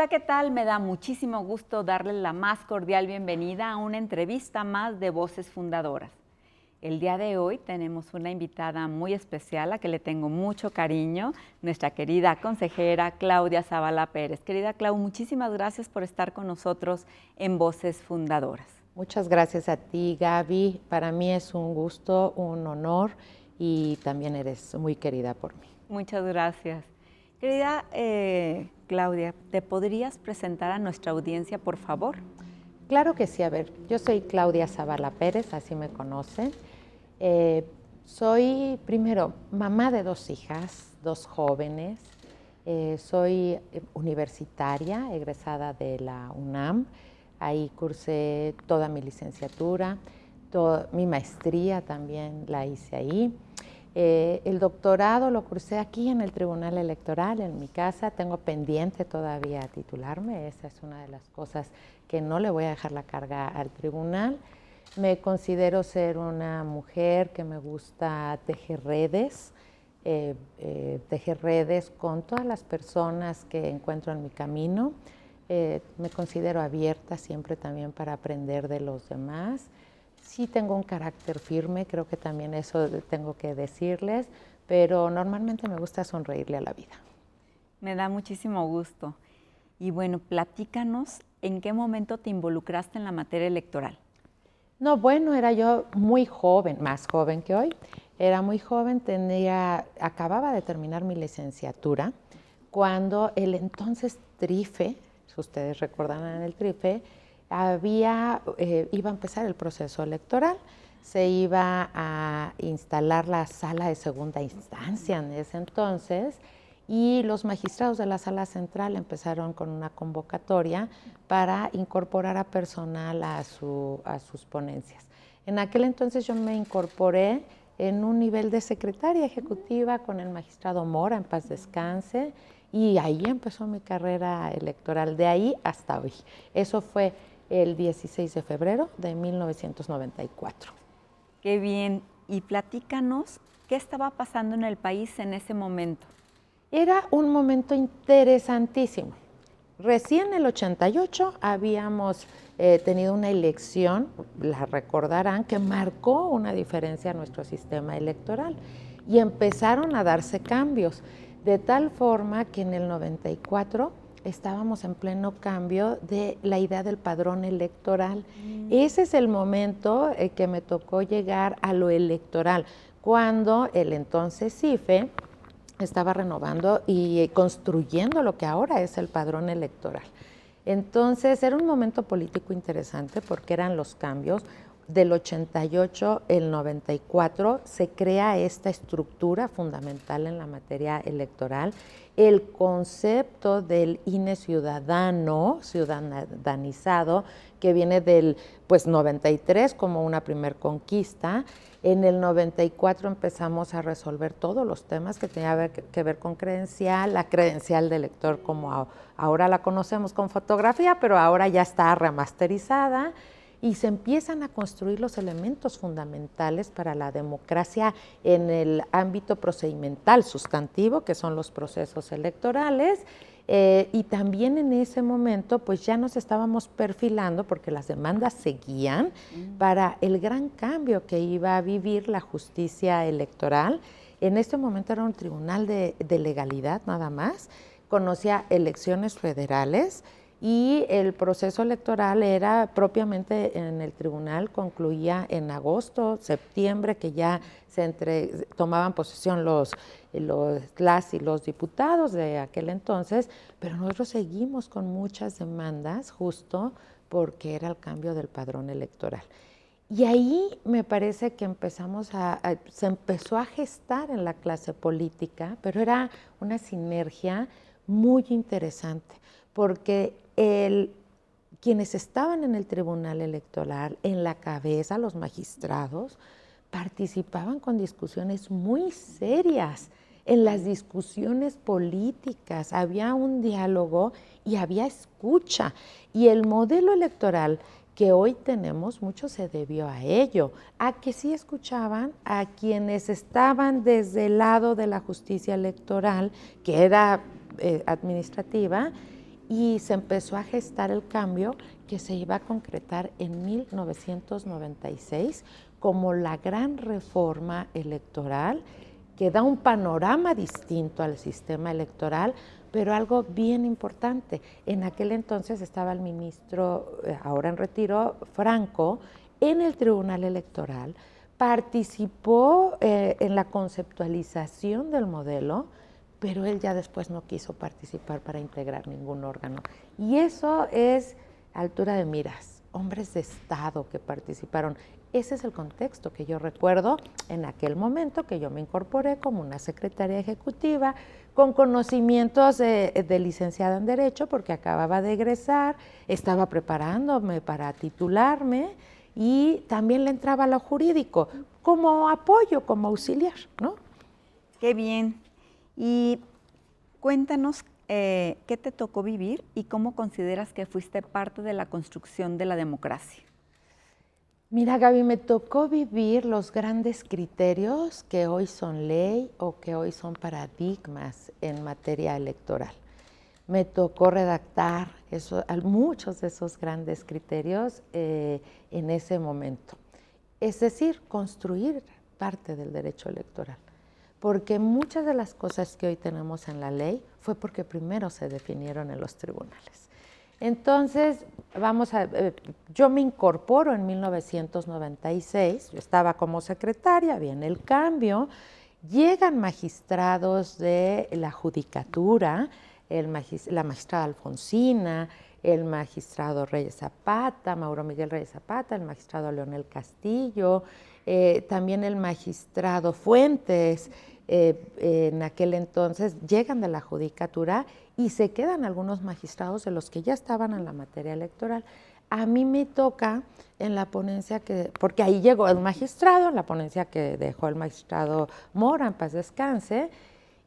Hola, ¿qué tal? Me da muchísimo gusto darles la más cordial bienvenida a una entrevista más de Voces Fundadoras. El día de hoy tenemos una invitada muy especial a que le tengo mucho cariño, nuestra querida consejera Claudia Zavala Pérez. Querida Clau, muchísimas gracias por estar con nosotros en Voces Fundadoras. Muchas gracias a ti, Gaby. Para mí es un gusto, un honor y también eres muy querida por mí. Muchas gracias. Querida Claudia, ¿te podrías presentar a nuestra audiencia, por favor? Claro que sí. A ver, yo soy Claudia Zavala Pérez, así me conocen. Soy, primero, mamá de 2 hijas, 2 jóvenes. Soy universitaria, egresada de la UNAM. Ahí cursé toda mi licenciatura, mi maestría también la hice ahí. El doctorado lo cursé aquí en el Tribunal Electoral, en mi casa. Tengo pendiente todavía titularme. Esa es una de las cosas que no le voy a dejar la carga al tribunal. Me considero ser una mujer que me gusta tejer redes con todas las personas que encuentro en mi camino. Me considero abierta siempre también para aprender de los demás. Sí tengo un carácter firme, creo que también eso tengo que decirles, pero normalmente me gusta sonreírle a la vida. Me da muchísimo gusto. Y bueno, platícanos, ¿en qué momento te involucraste en la materia electoral? No, bueno, era yo muy joven, más joven que hoy. Era muy joven, acababa de terminar mi licenciatura, cuando el entonces TRIFE, si ustedes recordarán el TRIFE, iba a empezar el proceso electoral. Se iba a instalar la sala de segunda instancia en ese entonces y los magistrados de la sala central empezaron con una convocatoria para incorporar a personal a sus ponencias. En aquel entonces yo me incorporé en un nivel de secretaria ejecutiva con el magistrado Mora, en paz descanse, y ahí empezó mi carrera electoral, de ahí hasta hoy. Eso fue el 16 de febrero de 1994. Qué bien. Y platícanos, ¿qué estaba pasando en el país en ese momento? Era un momento interesantísimo. Recién en el 88 habíamos tenido una elección, la recordarán, que marcó una diferencia en nuestro sistema electoral y empezaron a darse cambios, de tal forma que en el 94 estábamos en pleno cambio de la idea del padrón electoral. Ese es el momento que me tocó llegar a lo electoral, cuando el entonces CIFE estaba renovando y construyendo lo que ahora es el padrón electoral. Entonces era un momento político interesante porque eran los cambios. Del 88 al 94 se crea esta estructura fundamental en la materia electoral. El concepto del INE ciudadanizado, que viene del 93 como una primer conquista. En el 94 empezamos a resolver todos los temas que tenían que ver con credencial, la credencial de elector como ahora la conocemos con fotografía, pero ahora ya está remasterizada, y se empiezan a construir los elementos fundamentales para la democracia en el ámbito procedimental sustantivo, que son los procesos electorales. Y también en ese momento pues ya nos estábamos perfilando, porque las demandas seguían, para el gran cambio que iba a vivir la justicia electoral. En este momento era un tribunal de legalidad nada más, conocía elecciones federales, y el proceso electoral era propiamente en el tribunal, concluía en agosto, septiembre, que ya tomaban posesión las y los diputados de aquel entonces, pero nosotros seguimos con muchas demandas justo porque era el cambio del padrón electoral. Y ahí me parece que se empezó a gestar en la clase política, pero era una sinergia muy interesante, porque quienes estaban en el tribunal electoral, en la cabeza, los magistrados, participaban con discusiones muy serias. En las discusiones políticas había un diálogo y había escucha. Y el modelo electoral que hoy tenemos, mucho se debió a ello, a que sí escuchaban a quienes estaban desde el lado de la justicia electoral, que era administrativa, y se empezó a gestar el cambio que se iba a concretar en 1996 como la gran reforma electoral que da un panorama distinto al sistema electoral, pero algo bien importante. En aquel entonces estaba el ministro, ahora en retiro, Franco, en el Tribunal Electoral, participó en la conceptualización del modelo, pero él ya después no quiso participar para integrar ningún órgano. Y eso es altura de miras, hombres de Estado que participaron. Ese es el contexto que yo recuerdo en aquel momento que yo me incorporé como una secretaria ejecutiva con conocimientos de licenciada en Derecho porque acababa de egresar, estaba preparándome para titularme y también le entraba a lo jurídico como apoyo, como auxiliar, ¿no? Qué bien. Y cuéntanos qué te tocó vivir y cómo consideras que fuiste parte de la construcción de la democracia. Mira, Gaby, me tocó vivir los grandes criterios que hoy son ley o que hoy son paradigmas en materia electoral. Me tocó redactar muchos de esos grandes criterios en ese momento. Es decir, construir parte del derecho electoral. Porque muchas de las cosas que hoy tenemos en la ley fue porque primero se definieron en los tribunales. Entonces, yo me incorporo en 1996, yo estaba como secretaria, viene el cambio, llegan magistrados de la judicatura, la magistrada Alfonsina, el magistrado Reyes Zapata, Mauro Miguel Reyes Zapata, el magistrado Leonel Castillo, también el magistrado Fuentes, en aquel entonces llegan de la judicatura y se quedan algunos magistrados de los que ya estaban en la materia electoral. A mí me toca en la ponencia porque ahí llegó el magistrado, en la ponencia que dejó el magistrado Mora, en paz descanse,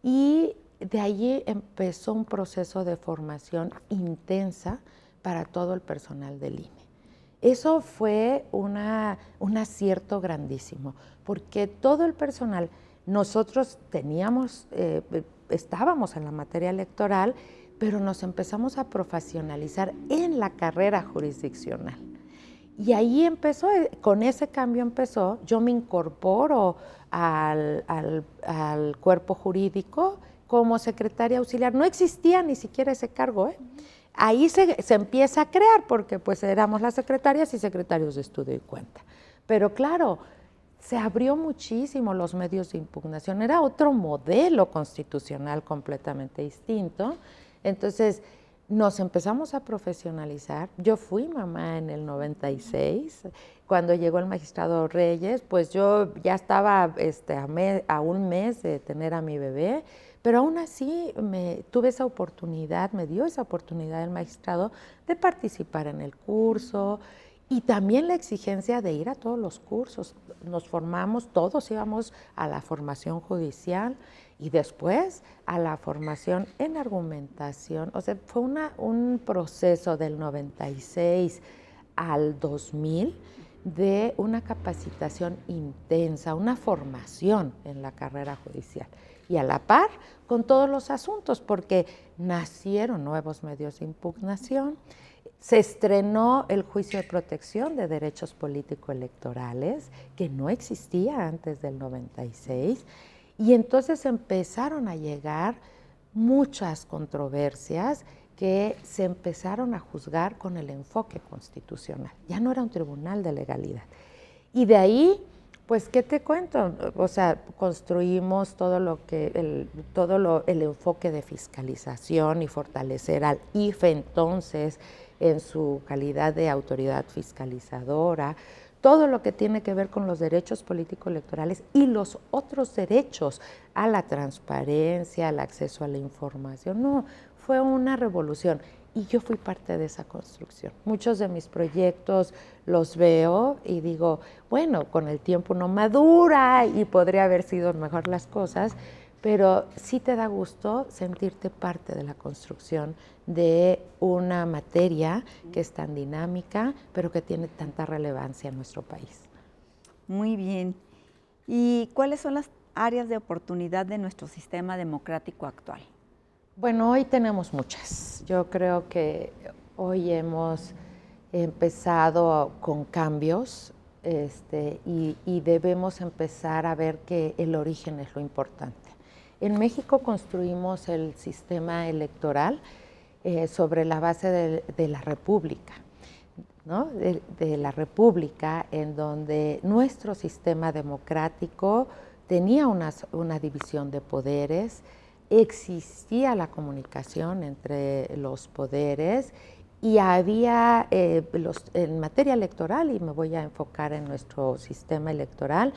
y de allí empezó un proceso de formación intensa para todo el personal del INE. Eso fue un acierto grandísimo, porque todo el personal, nosotros estábamos en la materia electoral, pero nos empezamos a profesionalizar en la carrera jurisdiccional. Y ahí empezó, con ese cambio empezó, yo me incorporo al cuerpo jurídico como secretaria auxiliar. No existía ni siquiera ese cargo, ¿eh? Ahí se empieza a crear porque pues éramos las secretarias y secretarios de estudio y cuenta. Pero claro, se abrió muchísimo los medios de impugnación, era otro modelo constitucional completamente distinto. Entonces nos empezamos a profesionalizar. Yo fui mamá en el 96, cuando llegó el magistrado Reyes, pues yo ya estaba a un mes de tener a mi bebé, pero aún así tuve esa oportunidad, me dio esa oportunidad el magistrado de participar en el curso y también la exigencia de ir a todos los cursos. Nos formamos, todos íbamos a la formación judicial y después a la formación en argumentación. O sea, fue un proceso del 96 al 2000 de una capacitación intensa, una formación en la carrera judicial. Y a la par con todos los asuntos, porque nacieron nuevos medios de impugnación, se estrenó el juicio de protección de derechos político-electorales, que no existía antes del 96, y entonces empezaron a llegar muchas controversias que se empezaron a juzgar con el enfoque constitucional. Ya no era un tribunal de legalidad. Y de ahí, pues, ¿qué te cuento? O sea, construimos el enfoque de fiscalización y fortalecer al IFE entonces en su calidad de autoridad fiscalizadora, todo lo que tiene que ver con los derechos político-electorales y los otros derechos a la transparencia, al acceso a la información. No, fue una revolución y yo fui parte de esa construcción. Muchos de mis proyectos los veo y digo, bueno, con el tiempo uno madura y podría haber sido mejor las cosas, pero sí te da gusto sentirte parte de la construcción de una materia que es tan dinámica, pero que tiene tanta relevancia en nuestro país. Muy bien. ¿Y cuáles son las áreas de oportunidad de nuestro sistema democrático actual? Bueno, hoy tenemos muchas. Yo creo que hoy hemos empezado con cambios y debemos empezar a ver que el origen es lo importante. En México construimos el sistema electoral sobre la base de la República, ¿no? De la República, en donde nuestro sistema democrático tenía una división de poderes, existía la comunicación entre los poderes y había, en materia electoral, y me voy a enfocar en nuestro sistema electoral,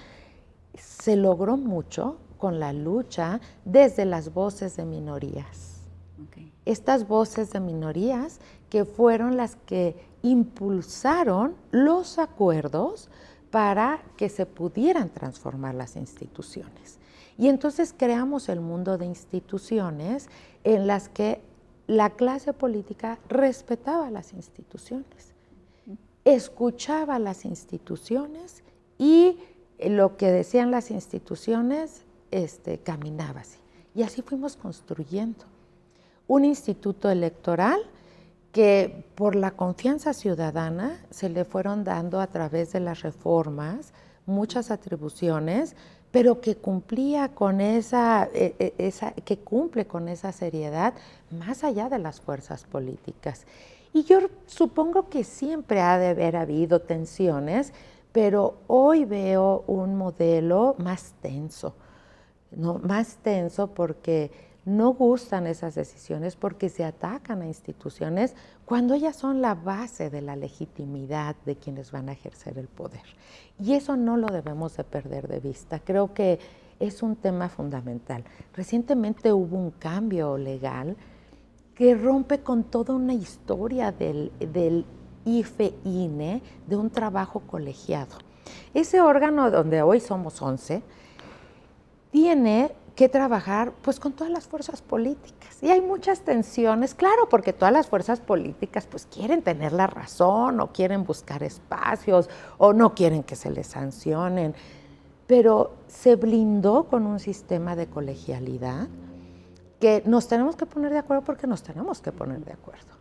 se logró mucho con la lucha desde las voces de minorías. Okay. Estas voces de minorías que fueron las que impulsaron los acuerdos para que se pudieran transformar las instituciones. Y entonces creamos el mundo de instituciones en las que la clase política respetaba las instituciones, escuchaba las instituciones y lo que decían las instituciones caminaba así. Y así fuimos construyendo un instituto electoral que por la confianza ciudadana se le fueron dando a través de las reformas muchas atribuciones, pero que cumplía con que cumple con esa seriedad más allá de las fuerzas políticas. Y yo supongo que siempre ha de haber habido tensiones, pero hoy veo un modelo más tenso, ¿no? Más tenso porque no gustan esas decisiones, porque se atacan a instituciones cuando ellas son la base de la legitimidad de quienes van a ejercer el poder. Y eso no lo debemos de perder de vista. Creo que es un tema fundamental. Recientemente hubo un cambio legal que rompe con toda una historia del IFE-INE, de un trabajo colegiado. Ese órgano donde hoy somos 11, tiene que trabajar pues con todas las fuerzas políticas. Y hay muchas tensiones, claro, porque todas las fuerzas políticas pues quieren tener la razón o quieren buscar espacios o no quieren que se les sancionen, pero se blindó con un sistema de colegialidad que nos tenemos que poner de acuerdo porque nos tenemos que poner de acuerdo,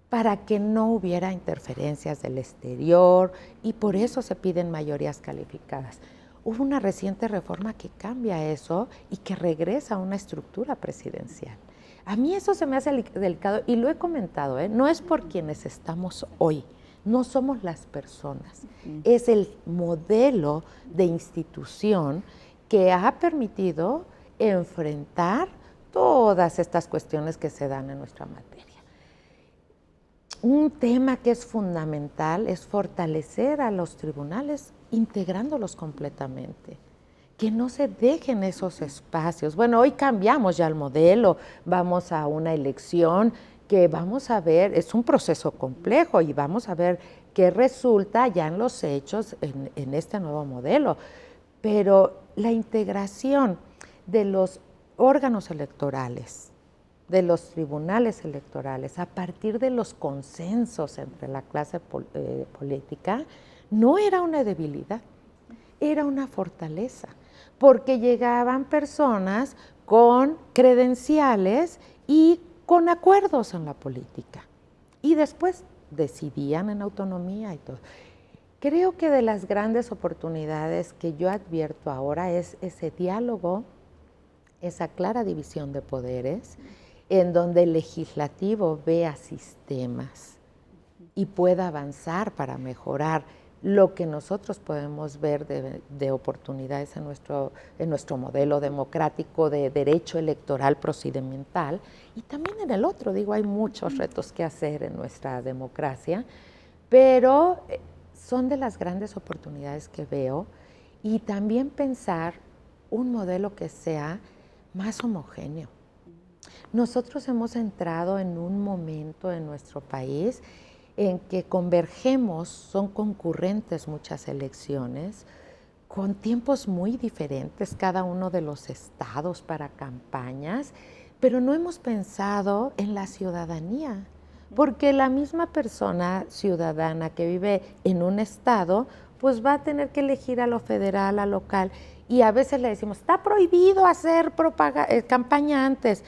para que no hubiera interferencias del exterior, y por eso se piden mayorías calificadas. Hubo una reciente reforma que cambia eso y que regresa a una estructura presidencial. A mí eso se me hace delicado y lo he comentado, no es por quienes estamos hoy, no somos las personas, es el modelo de institución que ha permitido enfrentar todas estas cuestiones que se dan en nuestra materia. Un tema que es fundamental es fortalecer a los tribunales integrándolos completamente, que no se dejen esos espacios. Bueno, hoy cambiamos ya el modelo, vamos a una elección que vamos a ver, es un proceso complejo y vamos a ver qué resulta ya en los hechos en este nuevo modelo. Pero la integración de los órganos electorales, de los tribunales electorales, a partir de los consensos entre la clase política, no era una debilidad, era una fortaleza, porque llegaban personas con credenciales y con acuerdos en la política, y después decidían en autonomía y todo. Creo que de las grandes oportunidades que yo advierto ahora es ese diálogo, esa clara división de poderes, en donde el legislativo vea sistemas y pueda avanzar para mejorar lo que nosotros podemos ver de oportunidades en nuestro modelo democrático de derecho electoral procedimental, y también en el otro. Digo, hay muchos retos que hacer en nuestra democracia, pero son de las grandes oportunidades que veo, y también pensar un modelo que sea más homogéneo. Nosotros hemos entrado en un momento en nuestro país en que convergemos, son concurrentes muchas elecciones, con tiempos muy diferentes, cada uno de los estados para campañas, pero no hemos pensado en la ciudadanía, porque la misma persona ciudadana que vive en un estado, pues va a tener que elegir a lo federal, a local, y a veces le decimos, está prohibido hacer campaña antes.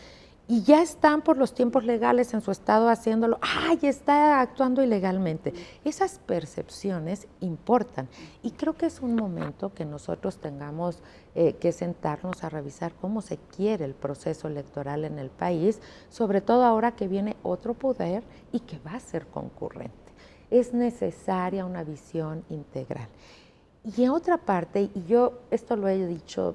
y ya están por los tiempos legales en su estado haciéndolo, ¡ay, está actuando ilegalmente! Esas percepciones importan y creo que es un momento que nosotros tengamos que sentarnos a revisar cómo se quiere el proceso electoral en el país, sobre todo ahora que viene otro poder y que va a ser concurrente. Es necesaria una visión integral. Y en otra parte, y yo esto lo he dicho,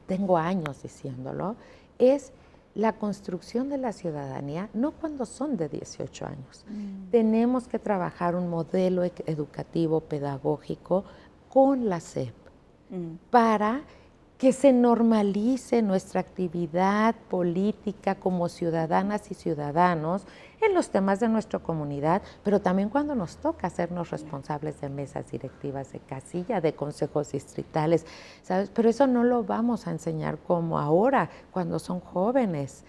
tengo años diciéndolo, es la construcción de la ciudadanía, no cuando son de 18 años. Tenemos que trabajar un modelo educativo, pedagógico con la SEP para que se normalice nuestra actividad política como ciudadanas y ciudadanos en los temas de nuestra comunidad, pero también cuando nos toca hacernos responsables de mesas directivas de casilla, de consejos distritales, ¿sabes? Pero eso no lo vamos a enseñar como ahora, cuando son jóvenes.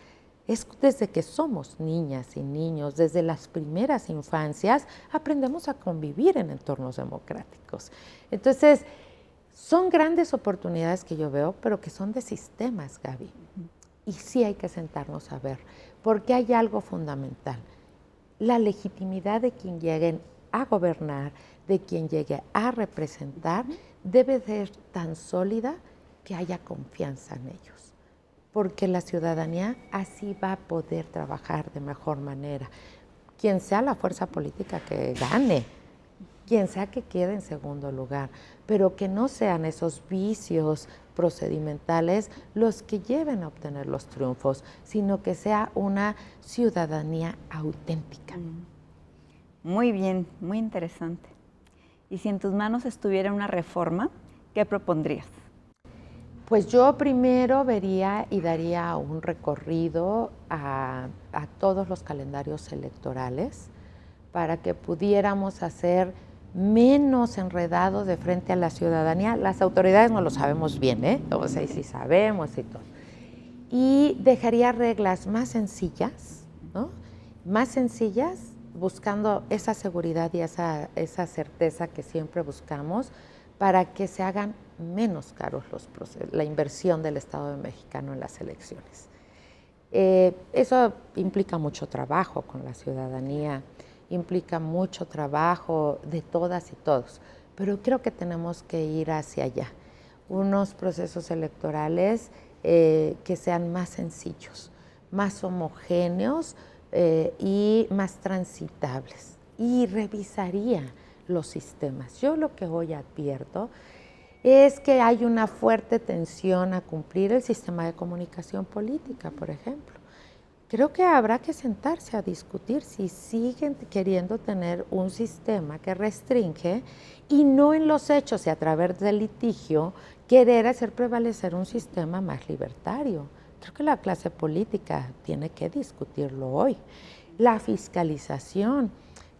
Es desde que somos niñas y niños, desde las primeras infancias, aprendemos a convivir en entornos democráticos. Entonces, son grandes oportunidades que yo veo, pero que son de sistemas, Gaby. Y sí hay que sentarnos a ver, porque hay algo fundamental. La legitimidad de quien llegue a gobernar, de quien llegue a representar, debe ser tan sólida que haya confianza en ellos. Porque la ciudadanía así va a poder trabajar de mejor manera. Quien sea la fuerza política que gane, quien sea que quede en segundo lugar, pero que no sean esos vicios procedimentales los que lleven a obtener los triunfos, sino que sea una ciudadanía auténtica. Muy bien, muy interesante. Y si en tus manos estuviera una reforma, ¿qué propondrías? Pues yo primero vería y daría un recorrido a todos los calendarios electorales para que pudiéramos hacer menos enredado de frente a la ciudadanía. Las autoridades no lo sabemos bien, o sea, sí sabemos y todo. Y dejaría reglas más sencillas, ¿no? Más sencillas, buscando esa seguridad y esa certeza que siempre buscamos para que se hagan menos caros la inversión del Estado mexicano en las elecciones. Eso implica mucho trabajo con la ciudadanía, implica mucho trabajo de todas y todos, pero creo que tenemos que ir hacia allá. Unos procesos electorales que sean más sencillos, más homogéneos y más transitables. Y revisaría los sistemas. Yo lo que hoy advierto es que hay una fuerte tensión a cumplir el sistema de comunicación política, por ejemplo. Creo que habrá que sentarse a discutir si siguen queriendo tener un sistema que restringe y no en los hechos y a través del litigio querer hacer prevalecer un sistema más libertario. Creo que la clase política tiene que discutirlo hoy. La fiscalización.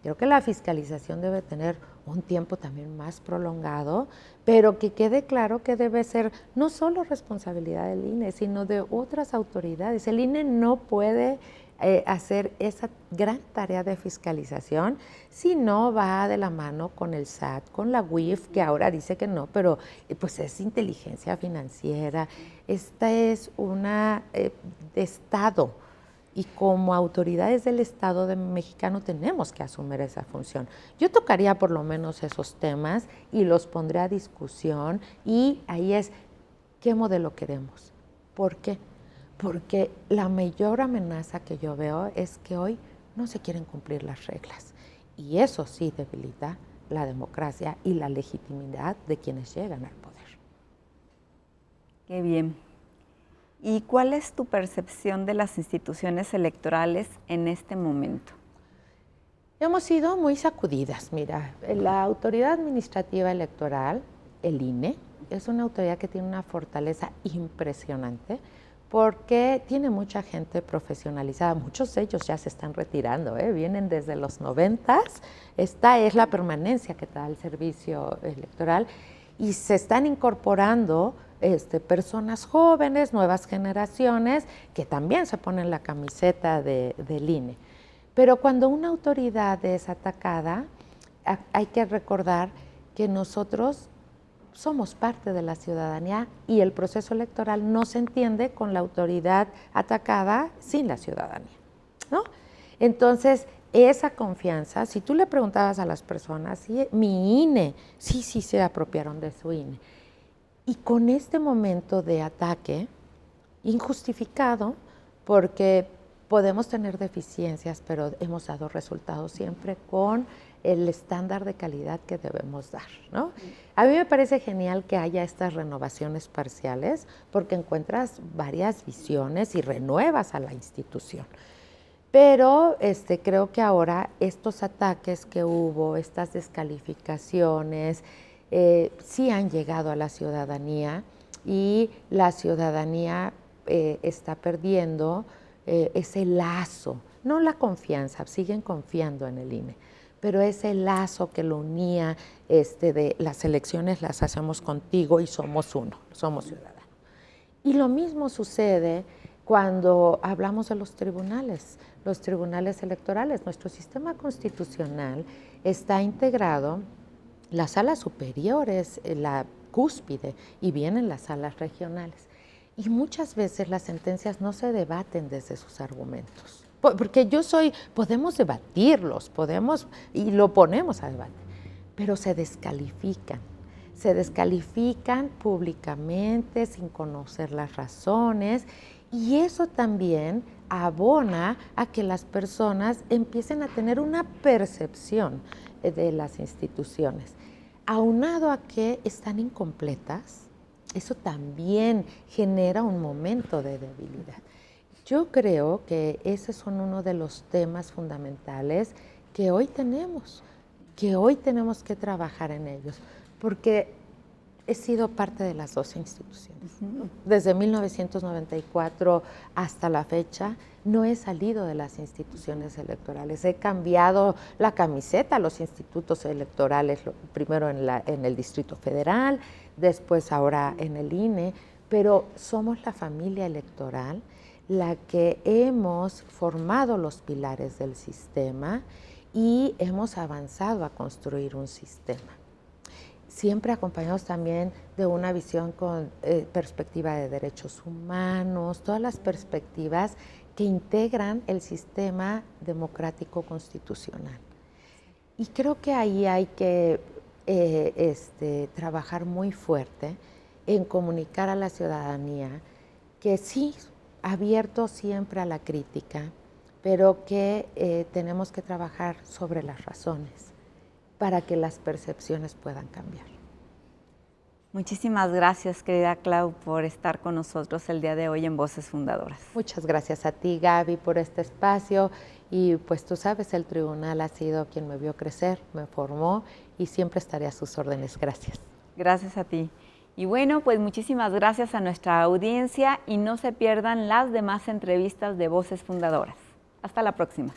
Creo que la fiscalización debe tener un tiempo también más prolongado, pero que quede claro que debe ser no solo responsabilidad del INE, sino de otras autoridades. El INE no puede hacer esa gran tarea de fiscalización si no va de la mano con el SAT, con la UIF, que ahora dice que no, pero pues es inteligencia financiera. Esta es una de Estado. Y como autoridades del Estado mexicano tenemos que asumir esa función. Yo tocaría por lo menos esos temas y los pondré a discusión y ahí es, ¿qué modelo queremos? ¿Por qué? Porque la mayor amenaza que yo veo es que hoy no se quieren cumplir las reglas y eso sí debilita la democracia y la legitimidad de quienes llegan al poder. Qué bien. ¿Y cuál es tu percepción de las instituciones electorales en este momento? Hemos sido muy sacudidas. Mira, la Autoridad Administrativa Electoral, el INE, es una autoridad que tiene una fortaleza impresionante porque tiene mucha gente profesionalizada. Muchos de ellos ya se están retirando, vienen desde los 90s. Esta es la permanencia que da el servicio electoral y se están incorporando personas jóvenes, nuevas generaciones, que también se ponen la camiseta del INE. Pero cuando una autoridad es atacada, hay que recordar que nosotros somos parte de la ciudadanía y el proceso electoral no se entiende con la autoridad atacada sin la ciudadanía, ¿no? Entonces, esa confianza, si tú le preguntabas a las personas, ¿sí? Mi INE, sí, se apropiaron de su INE. Y con este momento de ataque injustificado, porque podemos tener deficiencias, pero hemos dado resultados siempre con el estándar de calidad que debemos dar, ¿no? A mí me parece genial que haya estas renovaciones parciales porque encuentras varias visiones y renuevas a la institución. Pero creo que ahora estos ataques que hubo, estas descalificaciones, sí han llegado a la ciudadanía y la ciudadanía está perdiendo ese lazo, no la confianza, siguen confiando en el INE, pero ese lazo que lo unía de las elecciones las hacemos contigo y somos uno, somos ciudadanos. Y lo mismo sucede cuando hablamos de los tribunales electorales. Nuestro sistema constitucional está integrado, la sala superior es la cúspide y vienen las salas regionales. Y muchas veces las sentencias no se debaten desde sus argumentos. Porque podemos debatirlos, y lo ponemos a debate, pero se descalifican públicamente sin conocer las razones, y eso también abona a que las personas empiecen a tener una percepción de las instituciones. Aunado a que están incompletas, eso también genera un momento de debilidad. Yo creo que esos son uno de los temas fundamentales que hoy tenemos que trabajar en ellos, porque he sido parte de las dos instituciones. Desde 1994 hasta la fecha no he salido de las instituciones electorales. He cambiado la camiseta a los institutos electorales, primero en el Distrito Federal, después ahora en el INE, pero somos la familia electoral la que hemos formado los pilares del sistema y hemos avanzado a construir un sistema. Siempre acompañados también de una visión con perspectiva de derechos humanos, todas las perspectivas que integran el sistema democrático constitucional. Y creo que ahí hay que trabajar muy fuerte en comunicar a la ciudadanía que sí, abierto siempre a la crítica, pero que tenemos que trabajar sobre las razones para que las percepciones puedan cambiar. Muchísimas gracias, querida Clau, por estar con nosotros el día de hoy en Voces Fundadoras. Muchas gracias a ti, Gaby, por este espacio. Y pues tú sabes, el tribunal ha sido quien me vio crecer, me formó y siempre estaré a sus órdenes. Gracias. Gracias a ti. Y bueno, pues muchísimas gracias a nuestra audiencia y no se pierdan las demás entrevistas de Voces Fundadoras. Hasta la próxima.